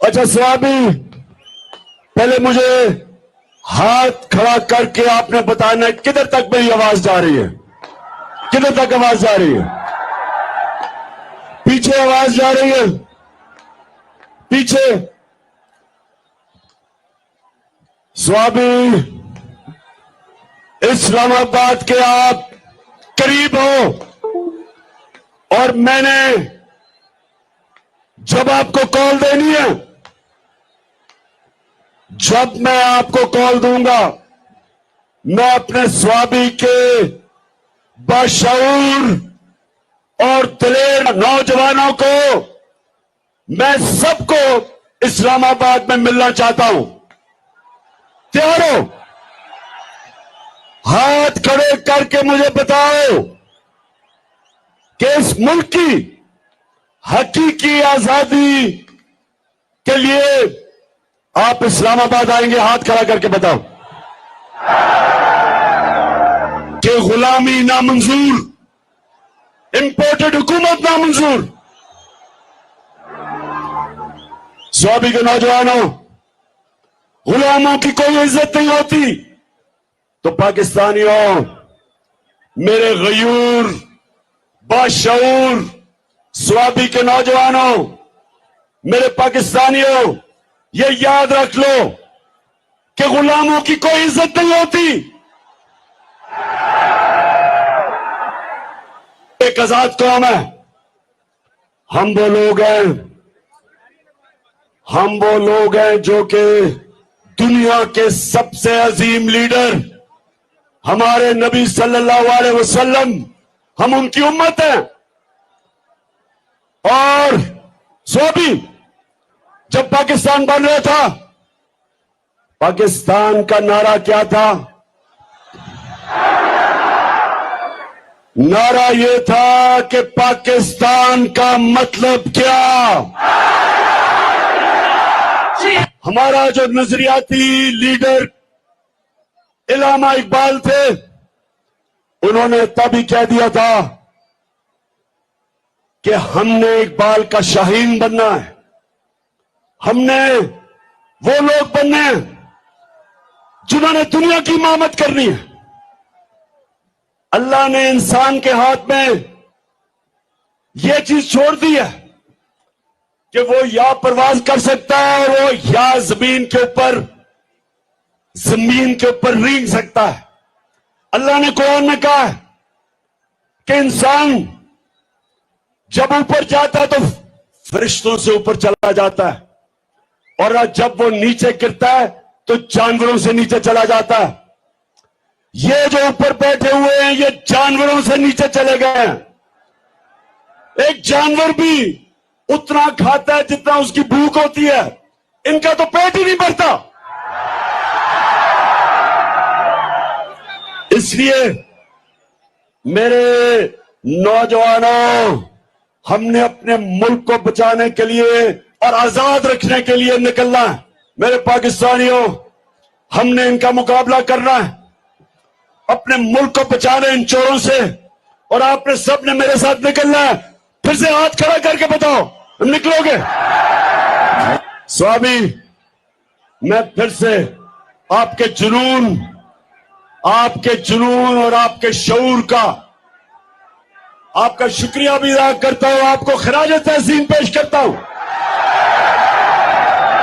اچھا صحابی، پہلے مجھے ہاتھ کھڑا کر کے آپ نے بتانا ہے کدھر تک میری آواز جا رہی ہے، کدھر تک آواز جا رہی ہے؟ پیچھے آواز جا رہی ہے؟ پیچھے؟ صحابی، اسلام آباد کے آپ قریب ہو، اور میں نے جب آپ کو کال دینی ہے، جب میں آپ کو کال دوں گا، میں اپنے صحابی کے باشعور اور دلیر نوجوانوں کو، میں سب کو اسلام آباد میں ملنا چاہتا ہوں۔ تیار ہو؟ ہاتھ کھڑے کر کے مجھے بتاؤ کہ اس ملک کی حقیقی آزادی کے لیے آپ اسلام آباد آئیں گے؟ ہاتھ کھڑا کر کے بتاؤ کہ غلامی نامنظور، امپورٹڈ حکومت نامنظور۔ صحابی کے نوجوانوں، غلاموں کی کوئی عزت نہیں ہوتی، تو پاکستانیوں، میرے غیور باشعور صحابی کے نوجوانوں، میرے پاکستانیوں، یہ یاد رکھ لو کہ غلاموں کی کوئی عزت نہیں ہوتی۔ ایک آزاد قوم ہے، ہم وہ لوگ ہیں جو کہ دنیا کے سب سے عظیم لیڈر ہمارے نبی صلی اللہ علیہ وسلم، ہم ان کی امت ہیں۔ اور صحابی، جب پاکستان بن رہا تھا، پاکستان کا نعرہ کیا تھا؟ نعرہ یہ تھا کہ پاکستان کا مطلب کیا؟ ہمارا جو نظریاتی لیڈر علامہ اقبال تھے، انہوں نے تب ہی کہہ دیا تھا کہ ہم نے اقبال کا شاہین بننا ہے، ہم نے وہ لوگ بننے ہیں جنہوں نے دنیا کی امامت کرنی ہے۔ اللہ نے انسان کے ہاتھ میں یہ چیز چھوڑ دی ہے کہ وہ یا پرواز کر سکتا ہے، اور وہ یا زمین کے اوپر رینگ سکتا ہے۔ اللہ نے قرآن میں کہا ہے کہ انسان جب اوپر جاتا ہے تو فرشتوں سے اوپر چلا جاتا ہے، اور جب وہ نیچے گرتا ہے تو جانوروں سے نیچے چلا جاتا ہے۔ یہ جو اوپر بیٹھے ہوئے ہیں، یہ جانوروں سے نیچے چلے گئے ہیں۔ ایک جانور بھی اتنا کھاتا ہے جتنا اس کی بھوک ہوتی ہے، ان کا تو پیٹ ہی نہیں بھرتا۔ اس لیے میرے نوجوانوں، ہم نے اپنے ملک کو بچانے کے لیے اور آزاد رکھنے کے لیے نکلنا ہے۔ میرے پاکستانیوں، ہم نے ان کا مقابلہ کرنا ہے، اپنے ملک کو بچانے ان چوروں سے، اور آپ نے سب نے میرے ساتھ نکلنا ہے۔ پھر سے ہاتھ کھڑا کر کے بتاؤ، نکلو گے؟ صحابی، میں پھر سے آپ کے جنون اور آپ کے شعور کا، آپ کا شکریہ بھی ادا کرتا ہوں، آپ کو خراج تحسین پیش کرتا ہوں۔